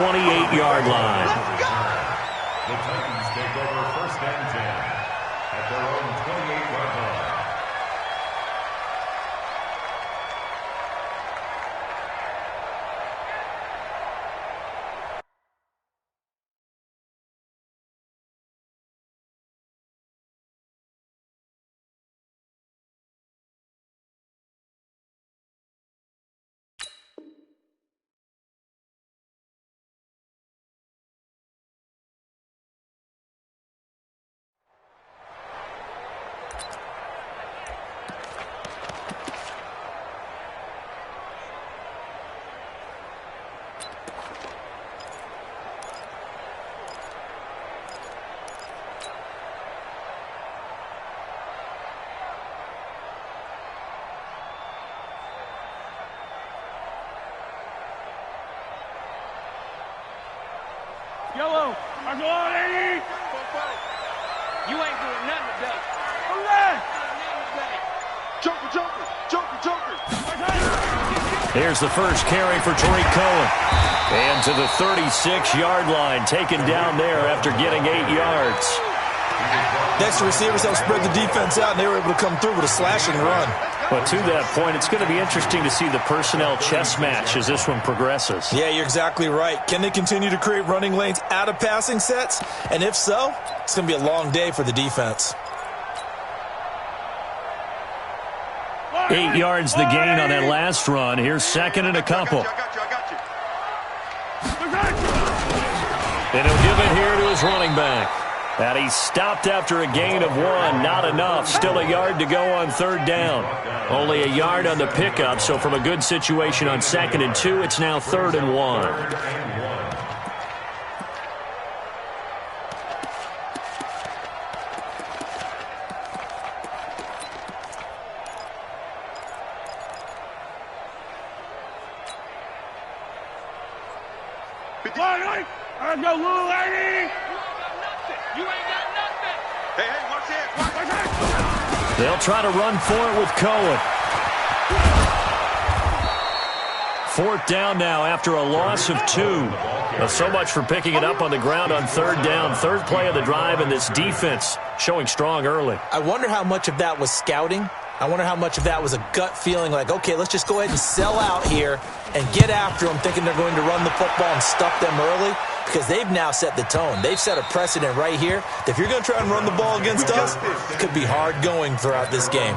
28-yard line. The Titans take over 1st and 10 at their own 28-yard line. Yellow, I'm going, Eddie! You ain't doing nothing today. Joker, Joker, Joker, Joker! Here's the first carry for Tariq Cohen. And to the 36-yard line, taken down there after getting 8 yards. Next, receivers help spread the defense out, and they were able to come through with a slashing run. But to that point, it's going to be interesting to see the personnel chess match as this one progresses. Yeah, you're exactly right. Can they continue to create running lanes out of passing sets? And if so, it's going to be a long day for the defense. 8 yards the gain on that last run. Here's second and a couple. And he'll give it here to his running back. And he stopped after a gain of 1. Not enough. Still a yard to go on 3rd down. Only a yard on the pickup, so from a good situation on 2nd and 2, it's now 3rd and 1. I go, little lady! You ain't got nothing! Hey, watch this! They'll try to run for it with Cohen. 4th down now after a loss of 2. Well, so much for picking it up on the ground on 3rd down. 3rd play of the drive, and this defense showing strong early. I wonder how much of that was scouting. I wonder how much of that was a gut feeling like, okay, let's just go ahead and sell out here and get after them, thinking they're going to run the football and stuff them early, because they've now set the tone. They've set a precedent right here. If you're going to try and run the ball against us, it could be hard going throughout this game.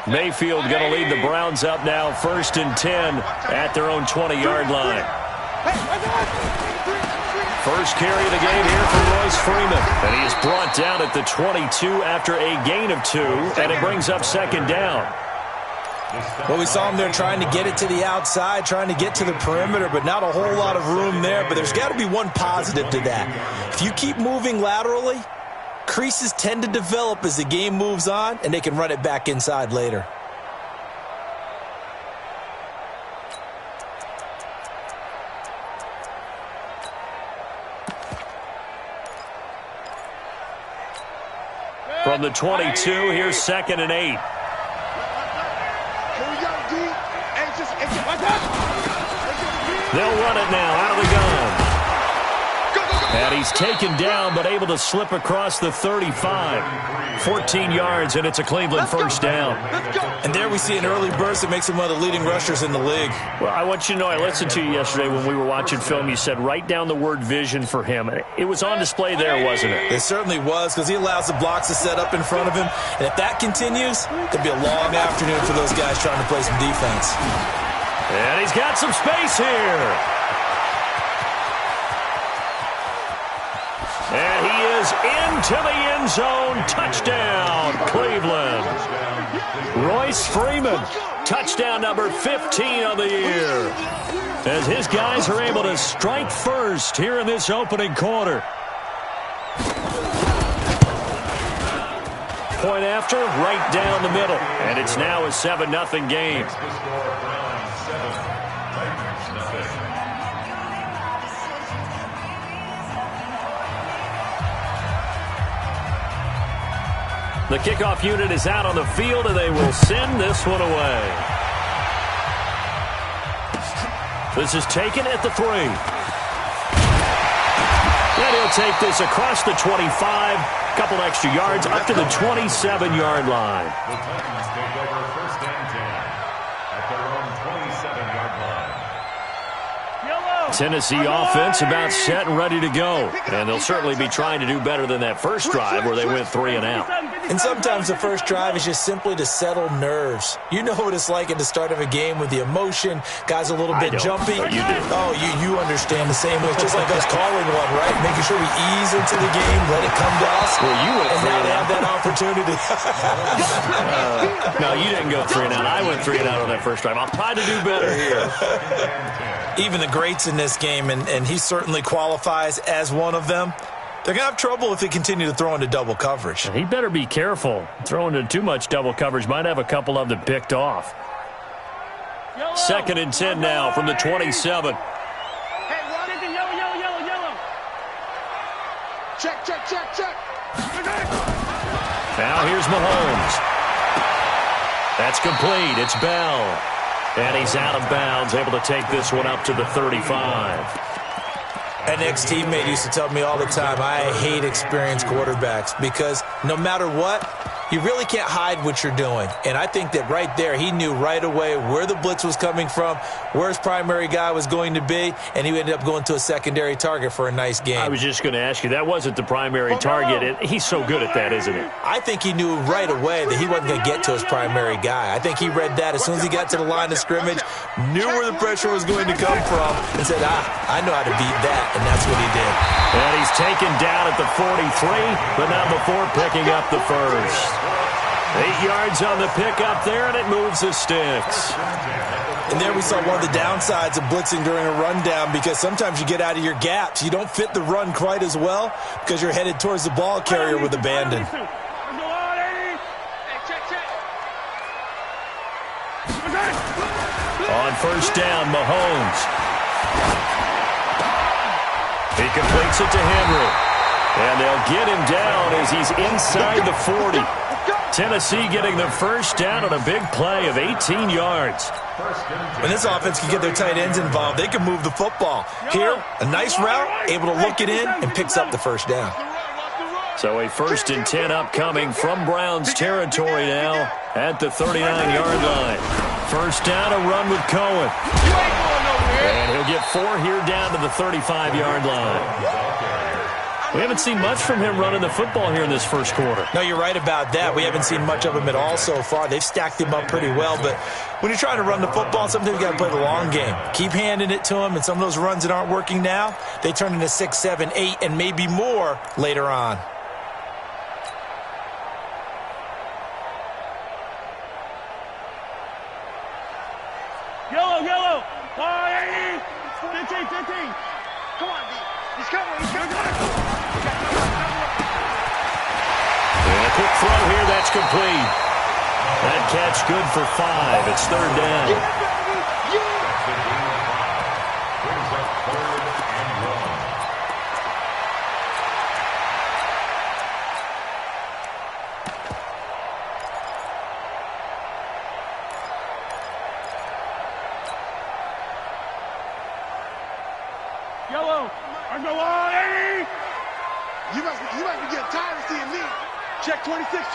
Mayfield going to lead the Browns up now, 1st and 10 at their own 20-yard line. First carry of the game here for Royce Freeman. And he is brought down at the 22 after a gain of 2, and it brings up 2nd down. Well, we saw him there trying to get it to the outside, trying to get to the perimeter, but not a whole lot of room there. But there's got to be one positive to that. If you keep moving laterally, creases tend to develop as the game moves on, and they can run it back inside later. From the 22, here's 2nd and 8. They'll run it now out of the gun. And he's taken down, but able to slip across the 35. 14 yards, and it's a Cleveland first down. And there we see an early burst that makes him one of the leading rushers in the league. Well, I want you to know, I listened to you yesterday when we were watching film. You said write down the word vision for him. It was on display there, wasn't it? It certainly was, because he allows the blocks to set up in front of him. And if that continues, it'll be a long afternoon for those guys trying to play some defense. And he's got some space here. And he is into the end zone. Touchdown, Cleveland. Royce Freeman, touchdown number 15 of the year. As his guys are able to strike first here in this opening quarter. Point after, right down the middle. And it's now a 7-0 game. The kickoff unit is out on the field, and they will send this one away. This is taken at the 3. And he'll take this across the 25. Couple extra yards up to the 27-yard line. The Titans take over first and 10 at their own 27-yard line. Tennessee offense about set and ready to go. And they'll certainly be trying to do better than that first drive where they went 3 and out. And sometimes the first drive is just simply to settle nerves. You know what it's like at the start of a game with the emotion. Guys a little bit jumpy. Oh, you do. Oh, you understand the same way. It's just like us calling one, right? Making sure we ease into the game, let it come to us. Well, you went and 3 now and they out. have that opportunity. No, you didn't go 3 and out. I went 3 and out on that first drive. I'll try to do better here. Even the greats in this game, and he certainly qualifies as one of them, they're going to have trouble if they continue to throw into double coverage. He better be careful. Throwing into too much double coverage might have a couple of them picked off. 2nd and 10 now from the 27. Check. Now here's Mahomes. That's complete. It's Bell. And he's out of bounds, able to take this one up to the 35. An ex-teammate used to tell me all the time, I hate experienced quarterbacks because no matter what, you really can't hide what you're doing. And I think that right there, he knew right away where the blitz was coming from, where his primary guy was going to be, and he ended up going to a secondary target for a nice game. I was just going to ask you, that wasn't the primary target. He's so good at that, isn't he? I think he knew right away that he wasn't going to get to his primary guy. I think he read that as soon as he got to the line of scrimmage, knew where the pressure was going to come from, and said, I know how to beat that, and that's what he did. And he's taken down at the 43, but not before picking up the first. 8 yards on the pickup there, and it moves the sticks. And there we saw one of the downsides of blitzing during a rundown because sometimes you get out of your gaps. You don't fit the run quite as well because you're headed towards the ball carrier with abandon. On first down, Mahomes. He completes it to Henry. And they'll get him down as he's inside the 40. Tennessee getting the first down on a big play of 18 yards. When this offense can get their tight ends involved, they can move the football. Here, a nice route, able to look it in, and picks up the first down. So a 1st and 10 upcoming from Browns territory now at the 39-yard line. First down, a run with Cohen. And he'll get 4 here down to the 35-yard line. We haven't seen much from him running the football here in this first quarter. No, you're right about that. We haven't seen much of him at all so far. They've stacked him up pretty well, but when you're trying to run the football, sometimes you got to play the long game. Keep handing it to him, and some of those runs that aren't working now, they turn into 6, 7, 8, and maybe more later on. Yellow. 15. Come on, D. He's coming. And a quick throw here, that's complete. That catch good for 5. It's 3rd down. Brings up 3rd and 1. Yellow. On the line. You must be getting tired of seeing me. Check 26.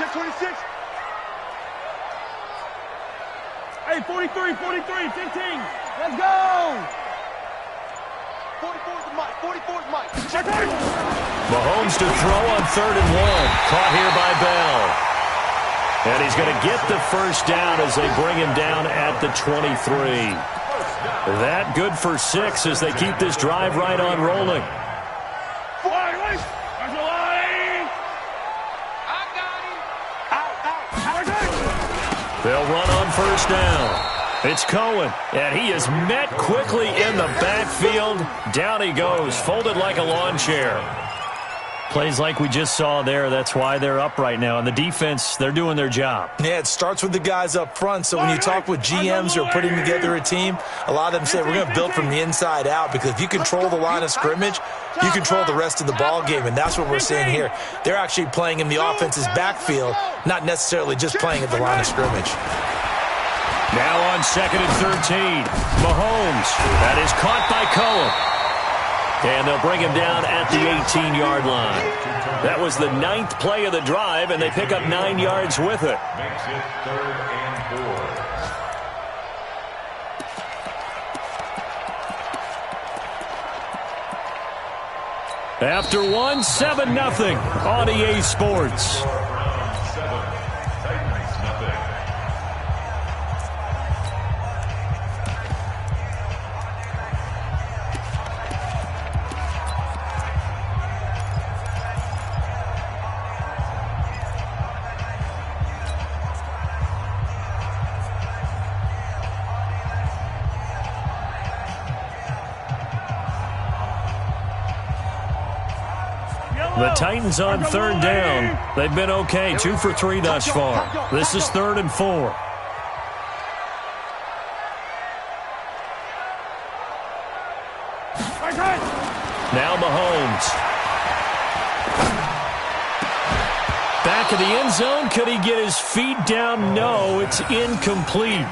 Hey, 43, 15. Let's go. 44's Mike. Check it. Mahomes to throw on 3rd and 1. Caught here by Bell. And he's going to get the first down as they bring him down at the 23. That good for 6 as they keep this drive right on rolling. They'll run on first down. It's Cohen, and he is met quickly in the backfield. Down he goes, folded like a lawn chair. Plays like we just saw there, that's why they're up right now. And the defense, they're doing their job. Yeah, it starts with the guys up front. So when you talk with GMs who are putting together a team, a lot of them say we're going to build from the inside out, because if you control the line of scrimmage, you control the rest of the ball game, and that's what we're seeing here. They're actually playing in the offense's backfield, not necessarily just playing at the line of scrimmage. Now on 2nd and 13, Mahomes. That is caught by Cohen. And they'll bring him down at the 18-yard line. That was the 9th play of the drive, and they pick up 9 yards with it. Makes it 3rd and 4. After one, 7-0 on EA Sports. The Titans on 3rd down. They've been okay, 2 for 3 thus far. This is 3rd and 4. Now Mahomes. Back of the end zone. Could he get his feet down? No, it's incomplete.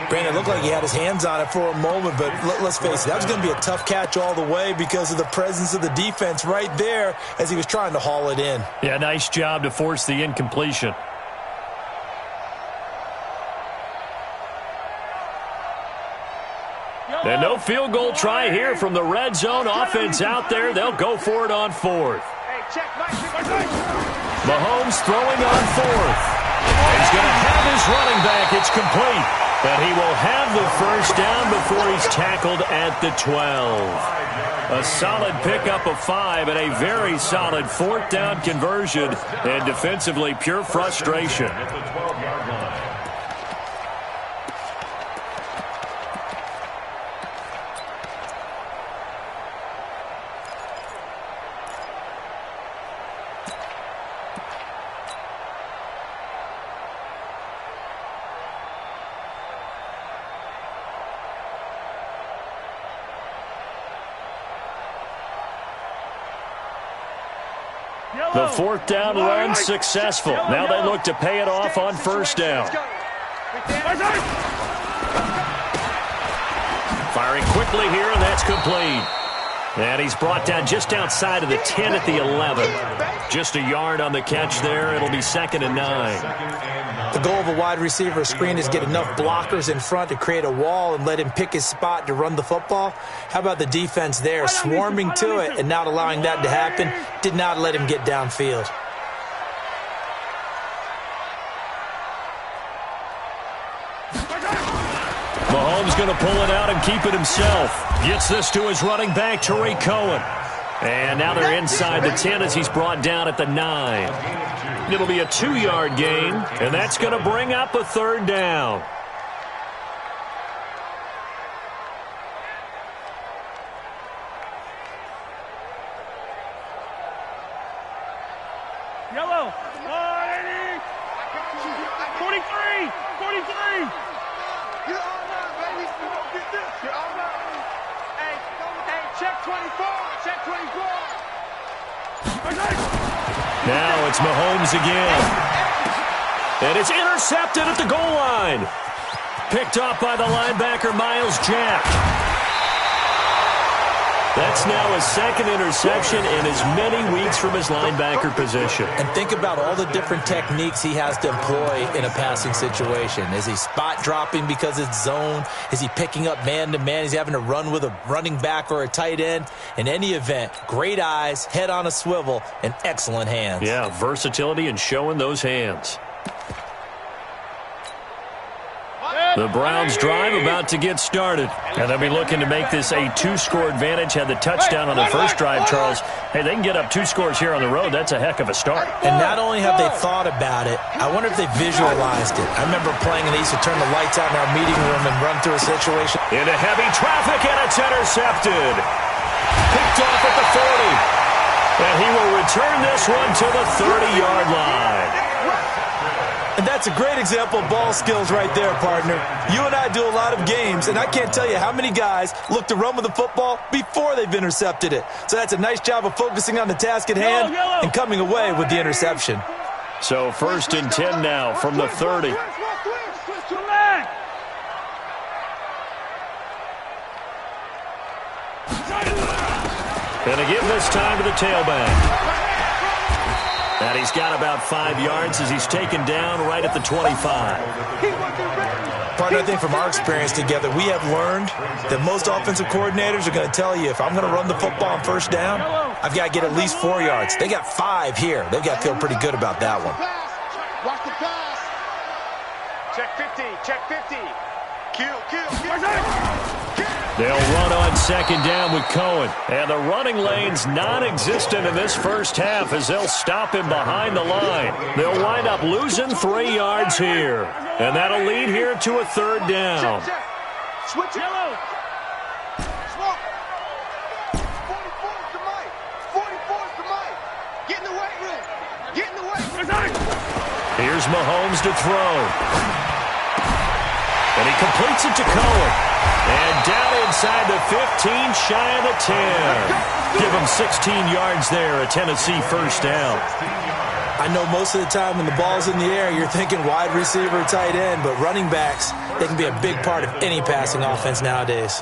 Brandon, it looked like he had his hands on it for a moment, but let's face it, that was going to be a tough catch all the way because of the presence of the defense right there as he was trying to haul it in. Yeah, nice job to force the incompletion. And no field goal try here from the red zone. Offense out there. They'll go for it on 4th. Mahomes throwing on 4th. He's going to have his running back. It's complete. And he will have the first down before he's tackled at the 12. A solid pickup of 5 and a very solid 4th down conversion. And defensively, pure frustration. At the 12-yard line. The 4th down run successful. Now they look to pay it off on 1st down. Firing quickly here, and that's complete. And he's brought down just outside of the 10 at the 11. Just a yard on the catch there. It'll be 2nd and 9. The goal of a wide receiver screen is get enough blockers in front to create a wall and let him pick his spot to run the football. How about the defense there, swarming to it and not allowing that to happen? Did not let him get downfield. Mahomes going to pull it out and keep it himself. Gets this to his running back, Tariq Cohen. And now they're inside the 10 as he's brought down at the 9. It'll be a 2-yard gain, and that's going to bring up a 3rd down. Yellow. 43. 43. You're all right, baby. You won't get this. You're all right. Hey, check 24. Check 24. Now it's Mahomes again. And it's intercepted at the goal line. Picked off by the linebacker, Miles Jack. That's now his 2nd interception in as many weeks from his linebacker position. And think about all the different techniques he has to employ in a passing situation. Is he spot dropping because it's zone? Is he picking up man-to-man? Is he having to run with a running back or a tight end? In any event, great eyes, head on a swivel, and excellent hands. Yeah, versatility and showing those hands. The Browns drive about to get started. And they'll be looking to make this a 2-score advantage. Had the touchdown on the first drive, Charles. Hey, they can get up 2 scores here on the road. That's a heck of a start. And not only have they thought about it, I wonder if they visualized it. I remember playing and they used to turn the lights out in our meeting room and run through a situation. Into heavy traffic, and it's intercepted. Picked off at the 40. And he will return this one to the 30-yard line. And that's a great example of ball skills right there, partner. You and I do a lot of games, and I can't tell you how many guys look to run with the football before they've intercepted it. So that's a nice job of focusing on the task at hand and coming away with the interception. So 1st and 10 now from the 30. And give this time to the tailback. And he's got about 5 yards as he's taken down right at the 25. Partner, I think from our experience together, we have learned that most offensive coordinators are going to tell you, if I'm going to run the football on 1st down, I've got to get at least 4 yards. They got 5 here. They've got to feel pretty good about that one. Watch the pass. Check 50. Check 50. Kill. They'll run on 2nd down with Cohen. And the running lane's non-existent in this first half as they'll stop him behind the line. They'll wind up losing 3 yards here. And that'll lead here to a 3rd down. Check. Switch it. Smoke. 44's the mic. 44's the mic. Get in the weight room. Here's Mahomes to throw. And he completes it to Cohen. And down inside the 15, shy of the 10. Give him 16 yards there, a Tennessee 1st down. I know most of the time when the ball's in the air, you're thinking wide receiver, tight end, but running backs, they can be a big part of any passing offense nowadays.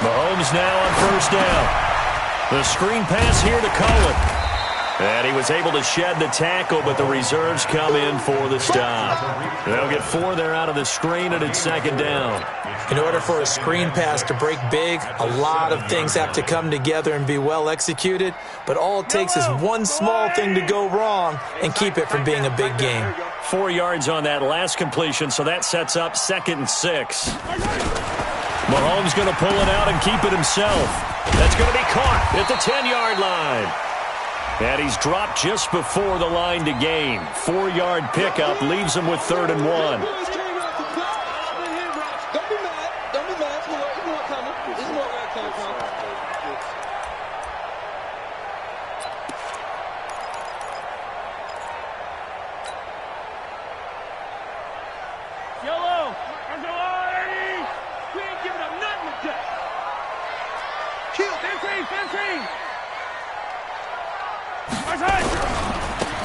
Mahomes now on 1st down. The screen pass here to Cohen. And he was able to shed the tackle, but the reserves come in for the stop. They'll get 4 there out of the screen, and it's 2nd down. In order for a screen pass to break big, a lot of things have to come together and be well executed, but all it takes is one small thing to go wrong and keep it from being a big game. 4 yards on that last completion, so that sets up 2nd and 6. Mahomes going to pull it out and keep it himself. That's going to be caught at the 10-yard line. And he's dropped just before the line to gain. 4-yard pickup leaves him with 3rd and 1.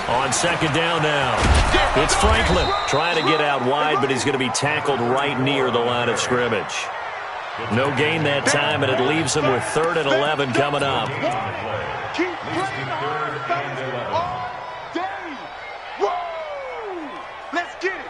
On 2nd down now. It's Franklin trying to get out wide, but he's going to be tackled right near the line of scrimmage. No gain that time, and it leaves him with 3rd and 11 coming up. Keep playing all day. Woo! Let's get it.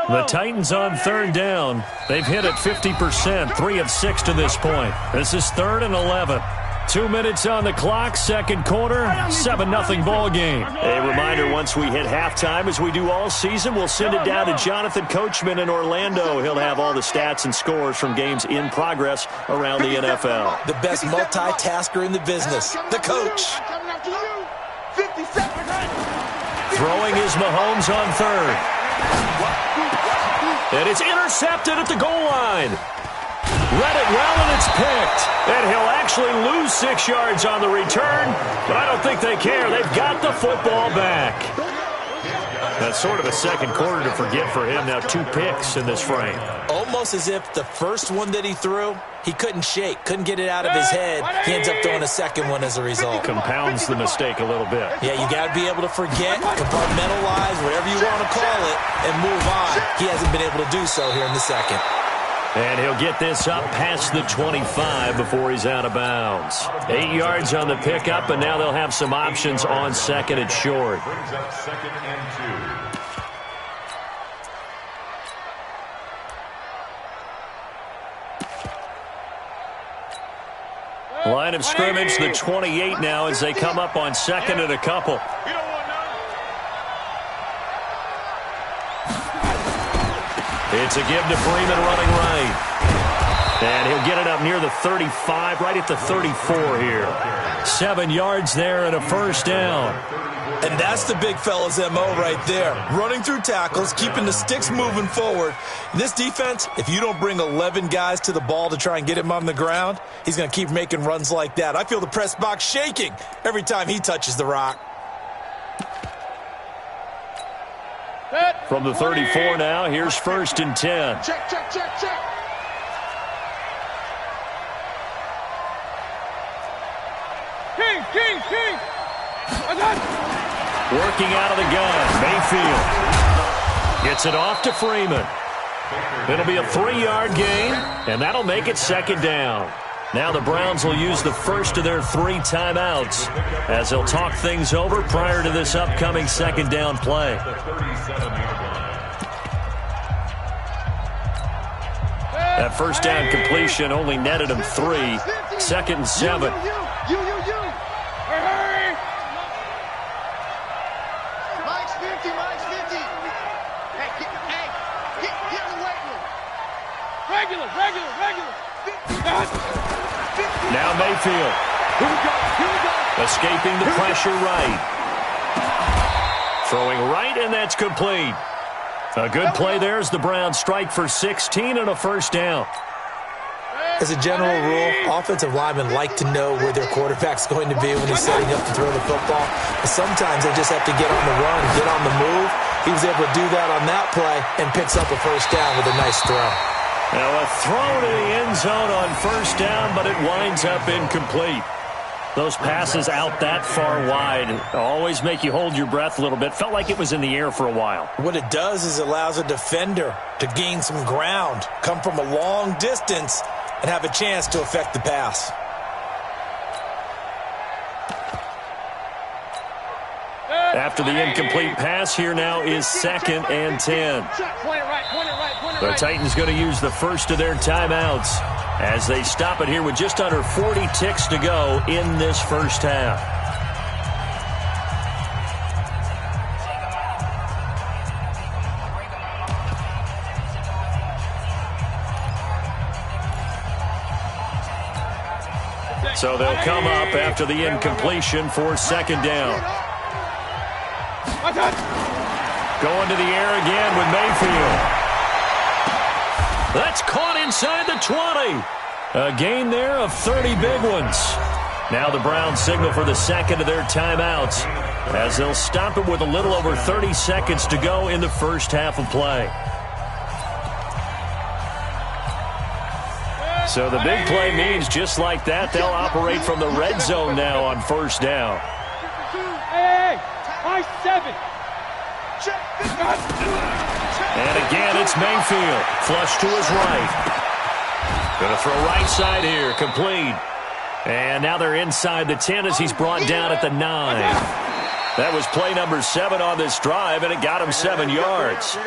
The Titans on 3rd down. They've hit it 50%, 3 of 6 to this point. This is 3rd and 11. 2 minutes on the clock, 2nd quarter, 7-0 ball game. A reminder, once we hit halftime, as we do all season, we'll send it down to Jonathan Coachman in Orlando. He'll have all the stats and scores from games in progress around the NFL. The best multitasker in the business, the coach. Throwing is Mahomes on 3rd. And it's intercepted at the goal line. Read it well, and it's picked. And he'll actually lose 6 yards on the return, but I don't think they care. They've got the football back. That's sort of a 2nd quarter to forget for him. Now 2 picks in this frame. Almost as if the first one that he threw, he couldn't shake, couldn't get it out of his head. He ends up throwing a 2nd one as a result. Compounds the mistake a little bit. Yeah, you got to be able to forget, compartmentalize, whatever you want to call it, and move on. He hasn't been able to do so here in the 2nd. And he'll get this up past the 25 before he's out of bounds. 8 yards on the pickup, and now they'll have some options on 2nd and short. Brings up 2nd and 2. Line of scrimmage, the 28 now as they come up on 2nd and a couple. It's a give to Freeman running right. And he'll get it up near the 35, right at the 34 here. 7 yards there and a first down. And that's the big fella's MO right there. Running through tackles, keeping the sticks moving forward. This defense, if you don't bring 11 guys to the ball to try and get him on the ground, he's going to keep making runs like that. I feel the press box shaking every time he touches the rock. From the 34 now, here's 1st and 10. Check, check, check, check. King, king, king. I got it. Working out of the gun, Mayfield gets it off to Freeman. It'll be a 3-yard gain, and that'll make it 2nd down. Now the Browns will use the first of their 3 timeouts as they'll talk things over prior to this upcoming 2nd down play. That first down completion only netted him 3. 2nd and 7. You. Hurry. Mike's 50. Hey, get the weight room. Regular. Now Mayfield. Here we go. Escaping the pressure right. Throwing right, and that's complete. A good play there as the Browns strike for 16 and a first down. As a general rule, offensive linemen like to know where their quarterback's going to be when he's setting up to throw the football. But sometimes they just have to get on the run, get on the move. He was able to do that on that play and picks up a first down with a nice throw. Now a throw to the end zone on first down, but it winds up incomplete. Those passes out that far wide always make you hold your breath a little bit. Felt like it was in the air for a while. What it does is it allows a defender to gain some ground, come from a long distance, and have a chance to affect the pass. After the incomplete pass, here now is 2nd and 10. The Titans going to use the first of their timeouts as they stop it here with just under 40 ticks to go in this first half. So they'll come up after the incompletion for 2nd down. Going to the air again with Mayfield. That's caught inside the 20. A gain there of 30 big ones. Now the Browns signal for the 2nd of their timeouts as they'll stop it with a little over 30 seconds to go in the first half of play. So the big play means just like that, they'll operate from the red zone now on first down. Hey, I 7. And again, it's Mayfield. Flush to his right. Going to throw right side here. Complete. And now they're inside the 10 as he's brought down at the 9. That was play number 7 on this drive, and it got him 7 yards.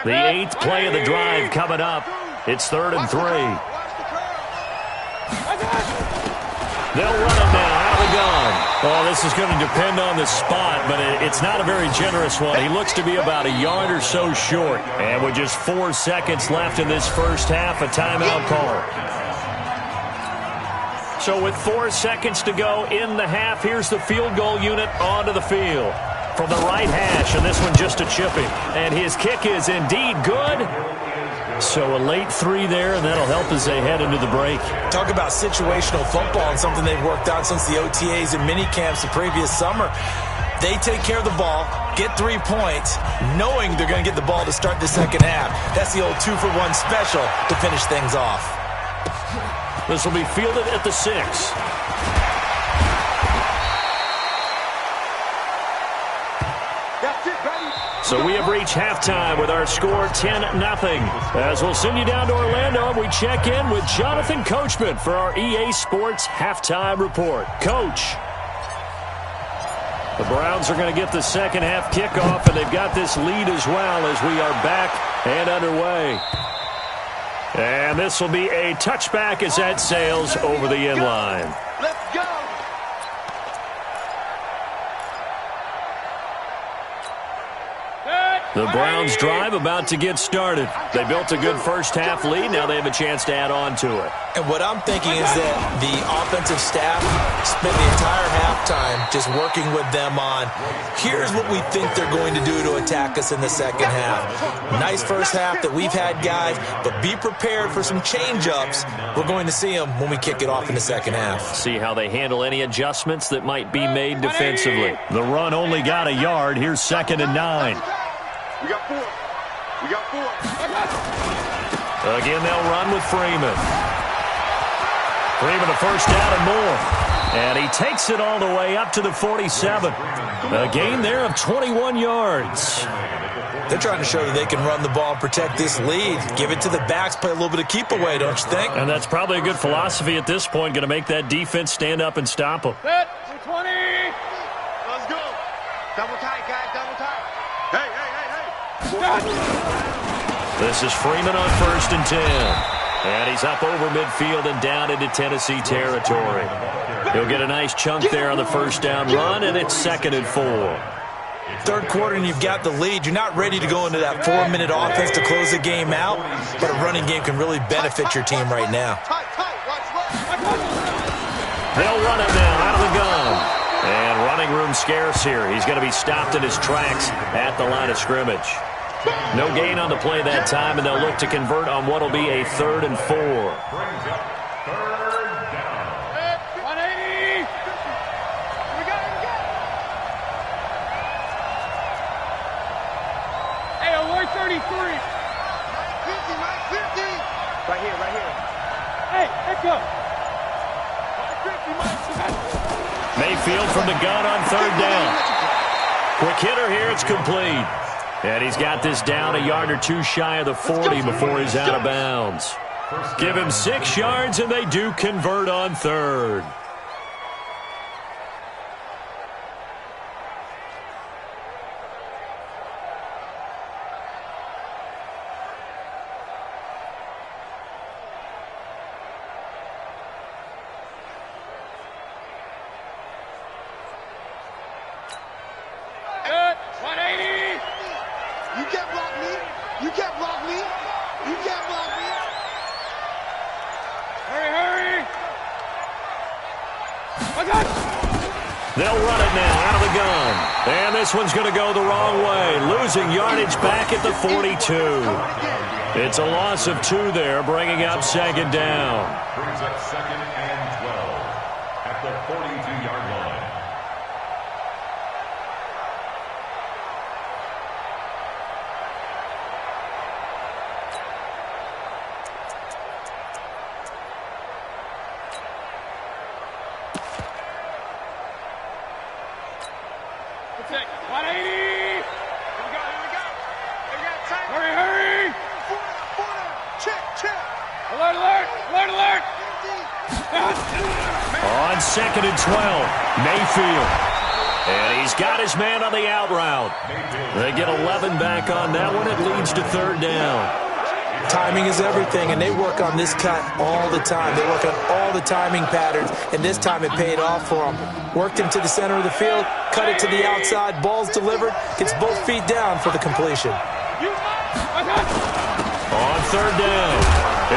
The 8th play of the drive coming up. It's 3rd and 3. They'll run it now out of the gun. Oh, this is going to depend on the spot, but it's not a very generous one. He looks to be about a yard or so short. And with just 4 seconds left in this first half, a timeout call. So with 4 seconds to go in the half, here's the field goal unit onto the field. From the right hash, and this one just a chipping. And his kick is indeed good. So a late 3 there, and that'll help as they head into the break. Talk about situational football and something they've worked on since the OTAs and mini camps the previous summer. They take care of the ball, get 3 points, knowing they're going to get the ball to start the second half. That's the old 2-for-1 special to finish things off. This will be fielded at the 6. So we have reached halftime with our score 10-0. As we'll send you down to Orlando, we check in with Jonathan Coachman for our EA Sports Halftime Report. Coach. The Browns are going to get the second half kickoff, and they've got this lead as well as we are back and underway. And this will be a touchback as that sails over the end line. Let's go. The Browns drive about to get started. They built a good first half lead. Now they have a chance to add on to it. And what I'm thinking is that the offensive staff spent the entire halftime just working with them on, here's what we think they're going to do to attack us in the second half. Nice first half that we've had, guys, but be prepared for some change-ups. We're going to see them when we kick it off in the second half. See how they handle any adjustments that might be made defensively. The run only got a yard. Here's 2nd and 9. We got 4. We got 4. Again, they'll run with Freeman. Freeman a first down and more. And he takes it all the way up to the 47. A gain there of 21 yards. They're trying to show that they can run the ball and protect this lead. Give it to the backs, play a little bit of keep away, don't you think? And that's probably a good philosophy at this point, going to make that defense stand up and stop them. Set. 20. Let's go. Double tight, guys. Double tight. Hey, hey, hey, hey. This is Freeman on 1st and 10. And he's up over midfield and down into Tennessee territory. He'll get a nice chunk there on the first down run, and it's 2nd and 4. Third quarter and you've got the lead. You're not ready to go into that 4-minute offense to close the game out, but a running game can really benefit your team right now. They'll run it now out of the gun. And running room scarce here. He's going to be stopped in his tracks at the line of scrimmage. No gain on the play that time, and they'll look to convert on what will be a 3rd and 4. 180. We got it. Hey, alert 33. 50, Mike, 50. Right here, right here. Hey, let's go. 50, Mike. Mayfield from the gun on 3rd down. Quick hitter here, it's complete. And he's got this down a yard or 2 shy of the 40 before he's out of bounds. Give him 6 yards, and they do convert on 3rd. They'll run it now out of the gun. And this one's going to go the wrong way. Losing yardage back at the 42. It's a loss of 2 there, bringing up 2nd down. Brings up 2nd and 12 at the 42-yard line. On 2nd and 12, Mayfield. And he's got his man on the out route. They get 11 back on that one. It leads to 3rd down. Timing is everything, and they work on this cut all the time. They work on all the timing patterns, and this time it paid off for them. Worked him to the center of the field, cut it to the outside, ball's delivered, gets both feet down for the completion. On 3rd down.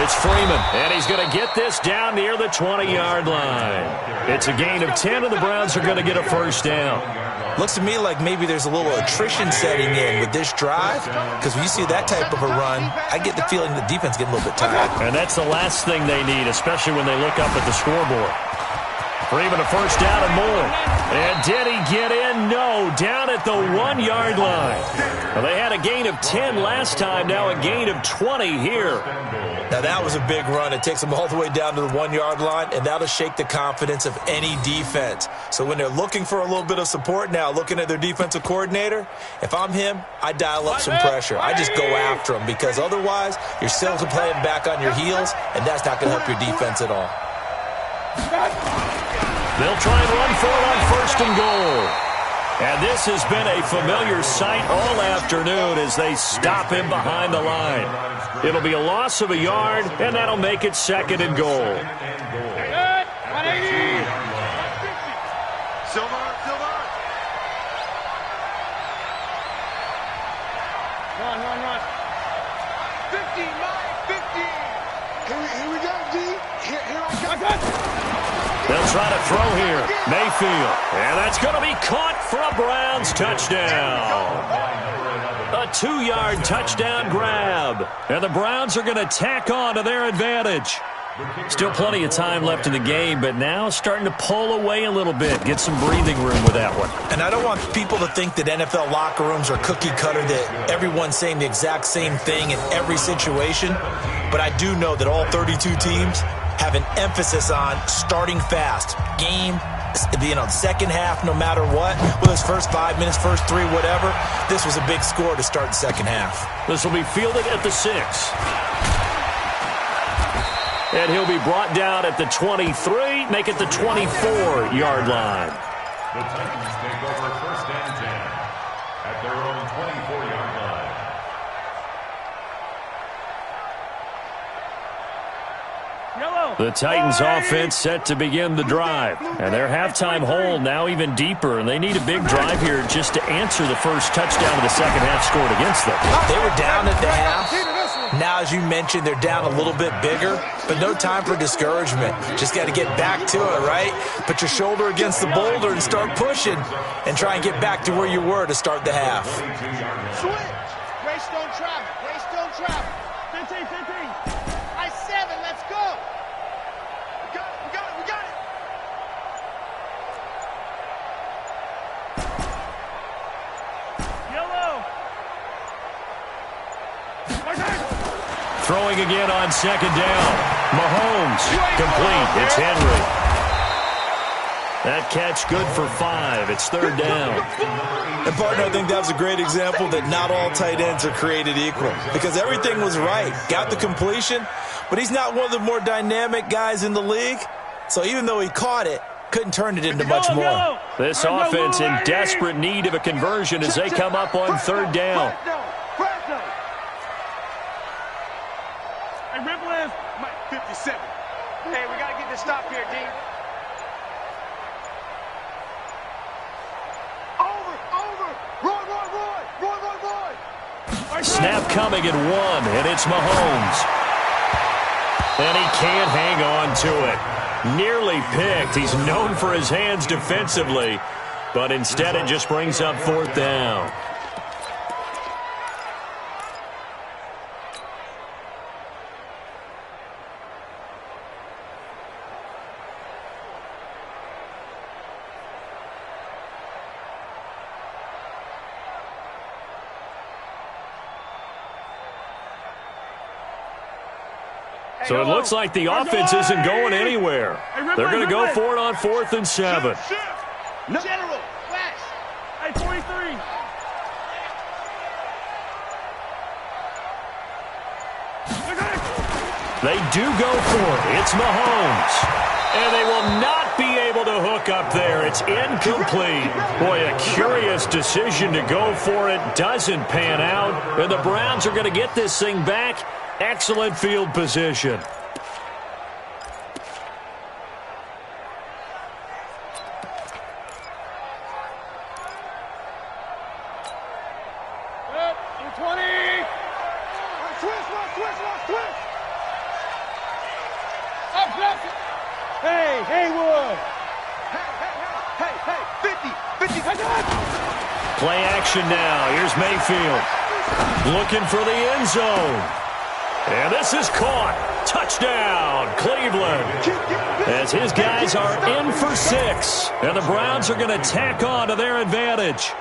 It's Freeman, and he's going to get this down near the 20-yard line. It's a gain of 10, and the Browns are going to get a first down. Looks to me like maybe there's a little attrition setting in with this drive, because when you see that type of a run, I get the feeling the defense getting a little bit tired. And that's the last thing they need, especially when they look up at the scoreboard. Freeman a first down and more. And did he get in? No, down at the 1-yard line. Well, they had a gain of 10 last time, now a gain of 20 here. Now that was a big run. It takes them all the way down to the 1-yard line, and that'll shake the confidence of any defense. So when they're looking for a little bit of support now, looking at their defensive coordinator, if I'm him, I dial up some pressure. I just go after them, because otherwise you're still playing back on your heels, and that's not going to help your defense at all. They'll try and run for it on 1st and goal. And this has been a familiar sight all afternoon as they stop him behind the line. It'll be a loss of a yard, and that'll make it 2nd and goal. Good. 180. Silver. Run. 50, Mike, 50. Here we go, D. Here I come. They'll try to throw here. Mayfield. And that's going to be caught for a Browns touchdown. A 2-yard touchdown grab. And the Browns are going to tack on to their advantage. Still plenty of time left in the game, but now starting to pull away a little bit. Get some breathing room with that one. And I don't want people to think that NFL locker rooms are cookie cutter, that everyone's saying the exact same thing in every situation. But I do know that all 32 teams have an emphasis on starting fast. Game, second half, no matter what. Whether it's first 5 minutes, first 3, whatever. This was a big score to start the second half. This will be fielded at the 6. And he'll be brought down at the 23, make it the 24-yard line. The Titans take over 1st and 10 at their own 24-yard line. The Titans offense set to begin the drive. And their halftime hole now even deeper. And they need a big drive here just to answer the first touchdown of the second half scored against them. They were down at the half. Now, as you mentioned, they're down a little bit bigger, but no time for discouragement. Just got to get back to it, right? Put your shoulder against the boulder and start pushing and try and get back to where you were to start the half. Switch. Greystone travel. 15. I-7, let's go. We got it. Yellow. Throwing again on 2nd down. Mahomes complete. It's Henry. That catch good for 5. It's 3rd down. And, partner, I think that was a great example that not all tight ends are created equal because everything was right. Got the completion, but he's not one of the more dynamic guys in the league. So even though he caught it, couldn't turn it into much more. This offense in desperate need of a conversion as they come up on 3rd down. Hey, Ripple is Mike 57. Hey, we got to get this stop here, D. Over. Roy. Snap coming at 1, and it's Mahomes. And he can't hang on to it. Nearly picked. He's known for his hands defensively, but instead it just brings up 4th down. So it looks like the offense isn't going anywhere. They're going to go for it on 4th and 7. General, flash. Hey, 43. They do go for it. It's Mahomes. And they will not be able to hook up there. It's incomplete. Boy, a curious decision to go for it. Doesn't pan out. And the Browns are going to get this thing back. Excellent field position. Hey, Haywood. Hey, 50. Play action now. Here's Mayfield. Looking for the end zone. And this is caught. Touchdown, Cleveland. As his guys are in for 6. And the Browns are going to tack on to their advantage.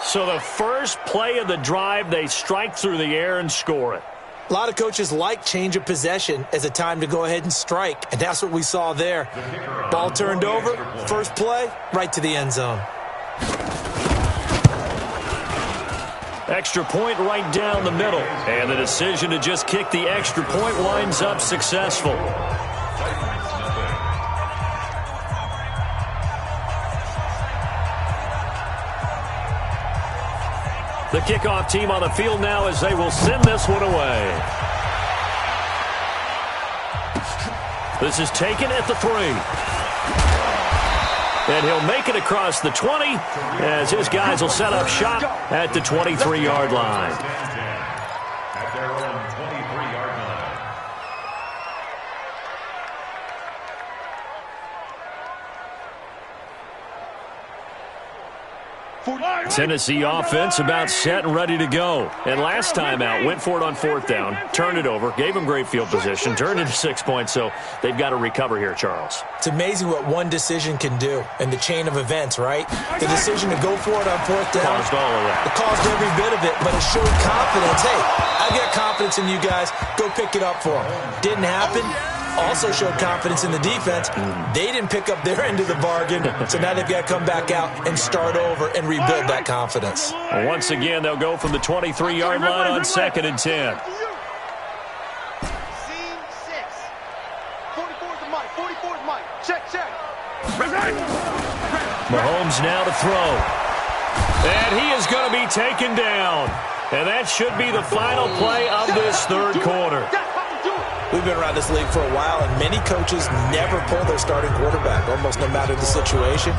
So the first play of the drive, they strike through the air and score it. A lot of coaches like change of possession as a time to go ahead and strike, and that's what we saw there. Ball turned over, first play, right to the end zone. Extra point right down the middle. And the decision to just kick the extra point winds up successful. The kickoff team on the field now as they will send this one away. This is taken at the 3. And he'll make it across the 20 as his guys will set up shop at the 23-yard line. At their own 23-yard line. Tennessee offense about set and ready to go. And last time out, went for it on 4th down, turned it over, gave them great field position, turned into 6 points, so they've got to recover here, Charles. It's amazing what one decision can do in the chain of events, right? The decision to go for it on 4th down. Caused all of that. It caused every bit of it, but it showed confidence. Hey, I've got confidence in you guys. Go pick it up for them. Didn't happen. Also showed confidence in the defense. They didn't pick up their end of the bargain, so now they've got to come back out and start over and rebuild that confidence. Well, once again, they'll go from the 23-yard line on 2nd and 10. Scene 6. 44's the mic. 44's mic. Check. Mahomes now to throw. And he is going to be taken down. And that should be the final play of this third quarter. We've been around this league for a while, and many coaches never pull their starting quarterback, almost no matter the situation.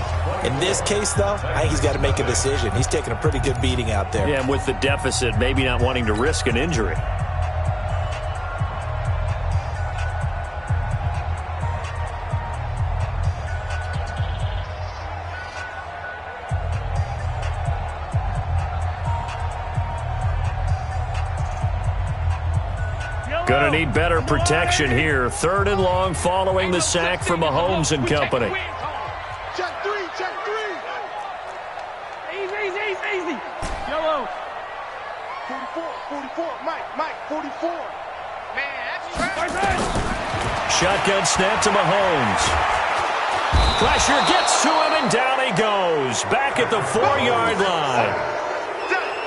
In this case, though, I think he's got to make a decision. He's taking a pretty good beating out there. Yeah, and with the deficit, maybe not wanting to risk an injury. Going to need better protection here. 3rd and long following the sack from Mahomes and company. Check 3. Easy. Yellow. 44. Mike. 44. Man, that's trash. Shotgun snap to Mahomes. Pressure gets to him, and down he goes. Back at the 4-yard line.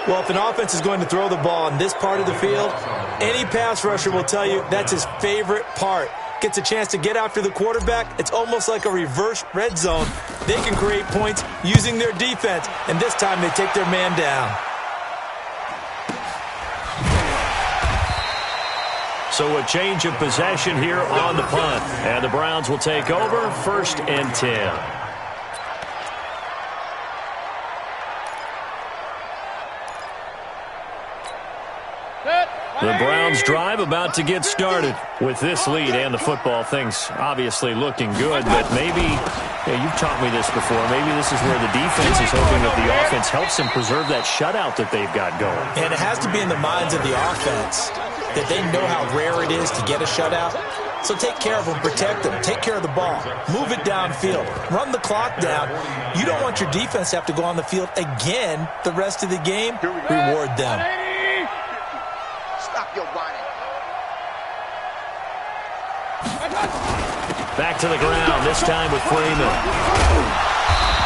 Well, if an offense is going to throw the ball in this part of the field, any pass rusher will tell you that's his favorite part. Gets a chance to get after the quarterback. It's almost like a reverse red zone. They can create points using their defense, and this time they take their man down. So a change of possession here on the punt. And the Browns will take over 1st and 10. The Browns drive about to get started. With this lead and the football, things obviously looking good, but maybe, you've taught me this before, maybe this is where the defense is hoping that the offense helps them preserve that shutout that they've got going. And it has to be in the minds of the offense that they know how rare it is to get a shutout. So take care of them, protect them, take care of the ball, move it downfield, run the clock down. You don't want your defense to have to go on the field again the rest of the game. Reward them. Stop your whining. Back to the ground, this time with Freeman.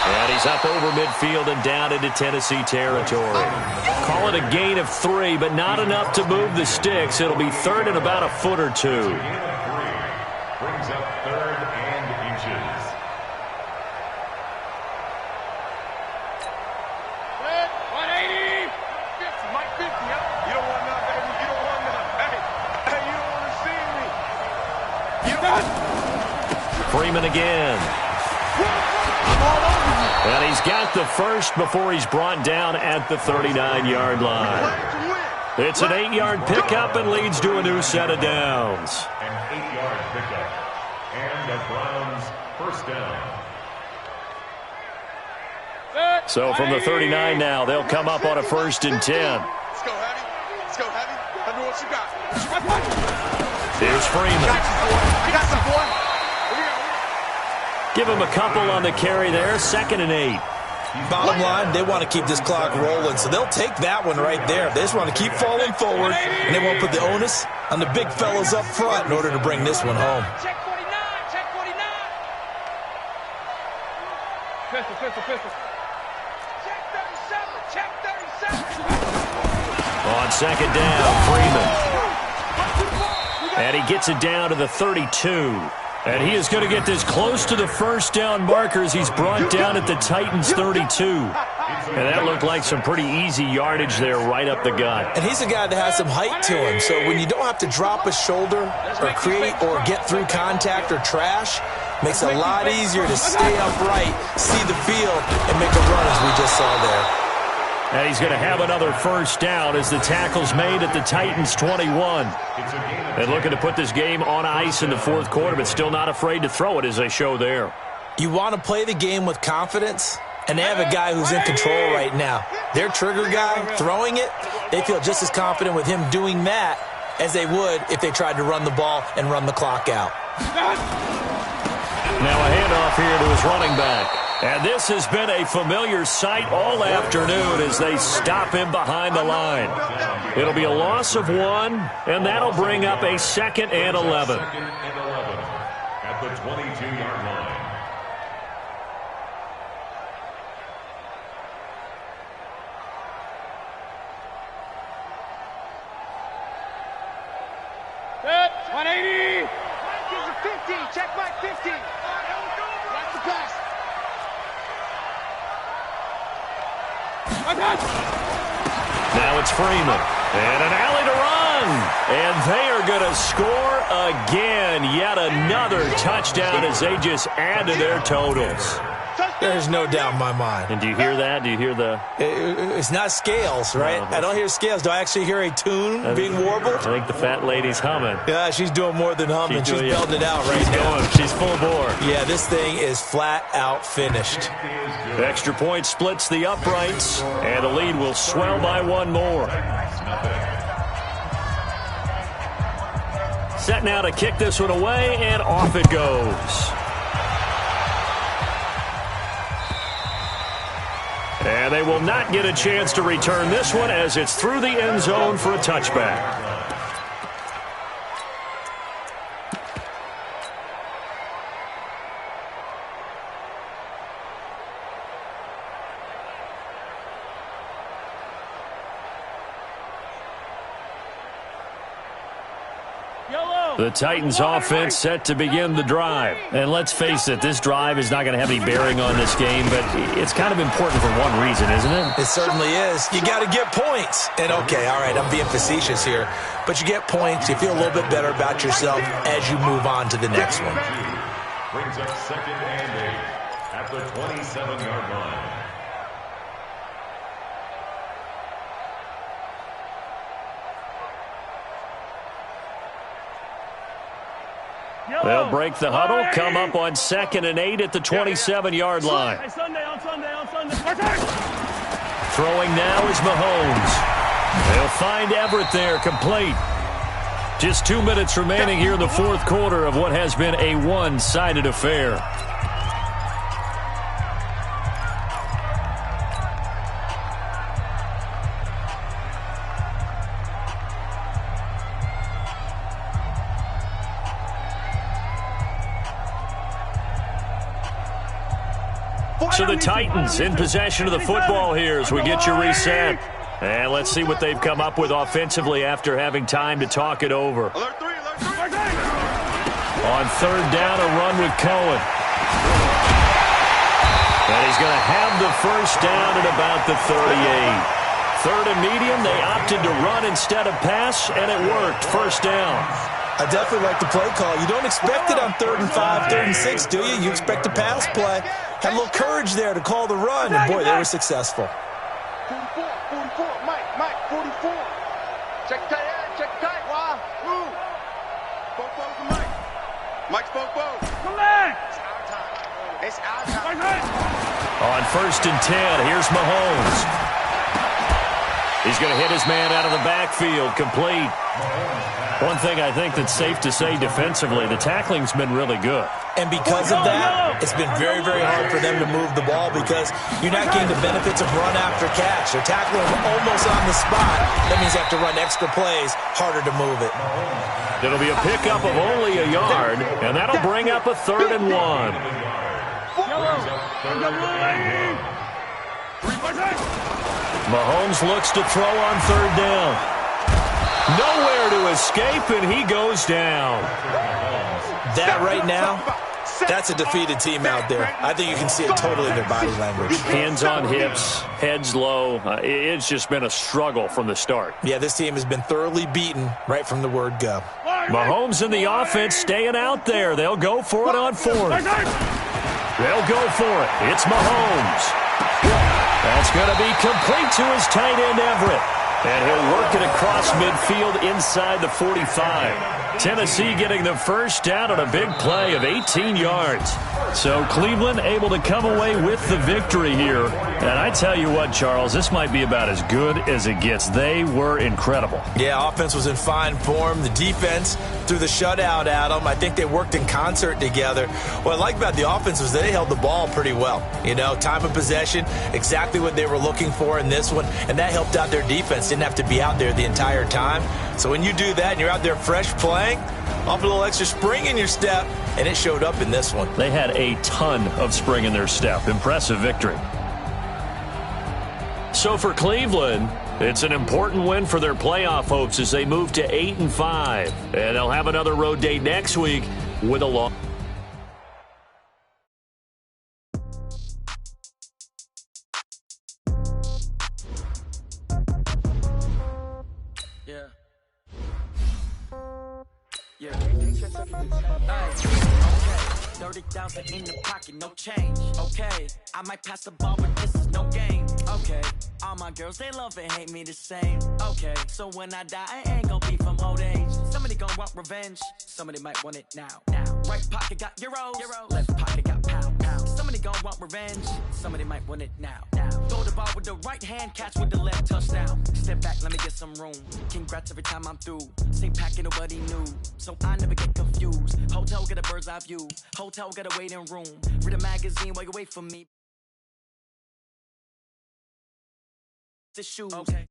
And he's up over midfield and down into Tennessee territory. Call it a gain of 3, but not enough to move the sticks. It'll be 3rd and about a foot or 2. Brings up 3rd and inches. Set, 180. 50, Mike 50. You don't want none, baby. You don't want none. Hey, you don't want to see me. You don't. Freeman again. And he's got the first before he's brought down at the 39-yard line. It's an 8-yard pickup and leads to a new set of downs. An 8-yard pickup. And the Browns 1st down. So from the 39 now, they'll come up on a 1st and 10. Let's go, Heavy. Let's go, Heavy. Let me what you got. Here's Freeman. I got some, boy. Give him a couple on the carry there. 2nd and 8. Bottom line, they want to keep this clock rolling, so they'll take that one right there. They just want to keep falling forward, and they won't put the onus on the big fellas up front in order to bring this one home. Check 49. Check 49. Pistol. Check 37. Check 37. On 2nd down, Freeman. And he gets it down to the 32. And he is going to get this close to the 1st down markers. He's brought down at the Titans 32. And that looked like some pretty easy yardage there right up the gut. And he's a guy that has some height to him, so when you don't have to drop a shoulder or create or get through contact or trash, makes it a lot easier to stay upright, see the field, and make a run as we just saw there. And he's going to have another first down as the tackle's made at the Titans' 21. And looking to put this game on ice in the fourth quarter, but still not afraid to throw it as they show there. You want to play the game with confidence, and they have a guy who's in control right now. Their trigger guy throwing it, they feel just as confident with him doing that as they would if they tried to run the ball and run the clock out. Now a handoff here to his running back. And this has been a familiar sight all afternoon as they stop him behind the line. It'll be a loss of 1, and that'll bring up a 2nd and 11. At the 22-yard line. Set, 180. Mike is a 50. Check Mike 50. Watch the pass. Now it's Freeman. And an alley to run. And they are going to score again. Yet another touchdown as they just add to their totals. There's no doubt in my mind. And do you hear that? Do you hear the... It's not scales, right? No, I don't hear scales. Do I actually hear a tune being warbled? I think the fat lady's humming. Yeah, she's doing more than humming. She's belting it out right now. Going. She's full bore. Yeah, this thing is flat out finished. Extra point splits the uprights, and the lead will swell by 1 more. Set now to kick this one away, and off it goes. And they will not get a chance to return this one as it's through the end zone for a touchback. The Titans offense set to begin the drive. And let's face it, this drive is not going to have any bearing on this game, but it's kind of important for one reason, isn't it? It certainly is. You got to get points. And okay, all right, I'm being facetious here, but you get points, you feel a little bit better about yourself as you move on to the next one. Brings up 2nd and 8 at the 27-yard line. They'll break the huddle, come up on 2nd and 8 at the 27-yard line. Throwing now is Mahomes. They'll find Everett there, complete. Just 2 minutes remaining here in the fourth quarter of what has been a one-sided affair. So the Titans in possession of the football here as we get you reset. And let's see what they've come up with offensively after having time to talk it over. On 3rd down, a run with Cohen. And he's going to have the first down at about the 38. 3rd and medium, they opted to run instead of pass, and it worked. First down. I definitely like the play call. You don't expect it on 3rd and 5, 3rd and 6, do you? You expect a pass play. Had a little courage there to call the run, and boy, they were successful. 44, Mike, 44. Check tight, wow, move. Popo for Mike. Mike's Popo. Come back. It's our time. On 1st and 10, here's Mahomes. He's going to hit his man out of the backfield, complete. One thing I think that's safe to say defensively, the tackling's been really good. And because of that, it's been very, very hard for them to move the ball because you're not getting the benefits of run after catch. They're tackling them almost on the spot. That means you have to run extra plays, harder to move it. It'll be a pickup of only a yard, and that'll bring up a 3rd and 1. Mahomes looks to throw on 3rd down. Nowhere to escape, and he goes down. That right now That's a defeated team out there. I think you can see it totally in their body language. Hands on hips, heads low. It's just been a struggle from the start. Yeah, this team has been thoroughly beaten right from the word go. Mahomes in the offense staying out there. They'll go for it on fourth. They'll go for it. It's Mahomes. That's going to be complete to his tight end, Everett. And he'll work it across midfield inside the 45. Tennessee getting the first down on a big play of 18 yards. So Cleveland able to come away with the victory here. And I tell you what, Charles, this might be about as good as it gets. They were incredible. Yeah, offense was in fine form. The defense threw the shutout at them. I think they worked in concert together. What I like about the offense was they held the ball pretty well. You know, time of possession, exactly what they were looking for in this one. And that helped out their defense. Didn't have to be out there the entire time. So when you do that and you're out there fresh playing, off a little extra spring in your step, and it showed up in this one. They had a ton of spring in their step. Impressive victory. So for Cleveland, it's an important win for their playoff hopes as they move to 8-5. And they'll have another road date next week with a loss. Yeah. 30,000 in the pocket, no change. Okay, I might pass the ball, but this is no game. Okay, all my girls, they love and hate me the same. Okay, so when I die, I ain't gonna be from old age. Somebody gonna want revenge, somebody might want it now. Right pocket got euros, left pocket got pound. Somebody gonna want revenge, somebody might want it now. Throw the ball with the right hand, catch with the left, touchdown. Step back, let me get some room. Congrats every time I'm through. Same packet, nobody knew, so I never get confused. Hotel get a bird's eye view, hotel get a waiting room. Read a magazine while you wait for me. The shoes. Okay.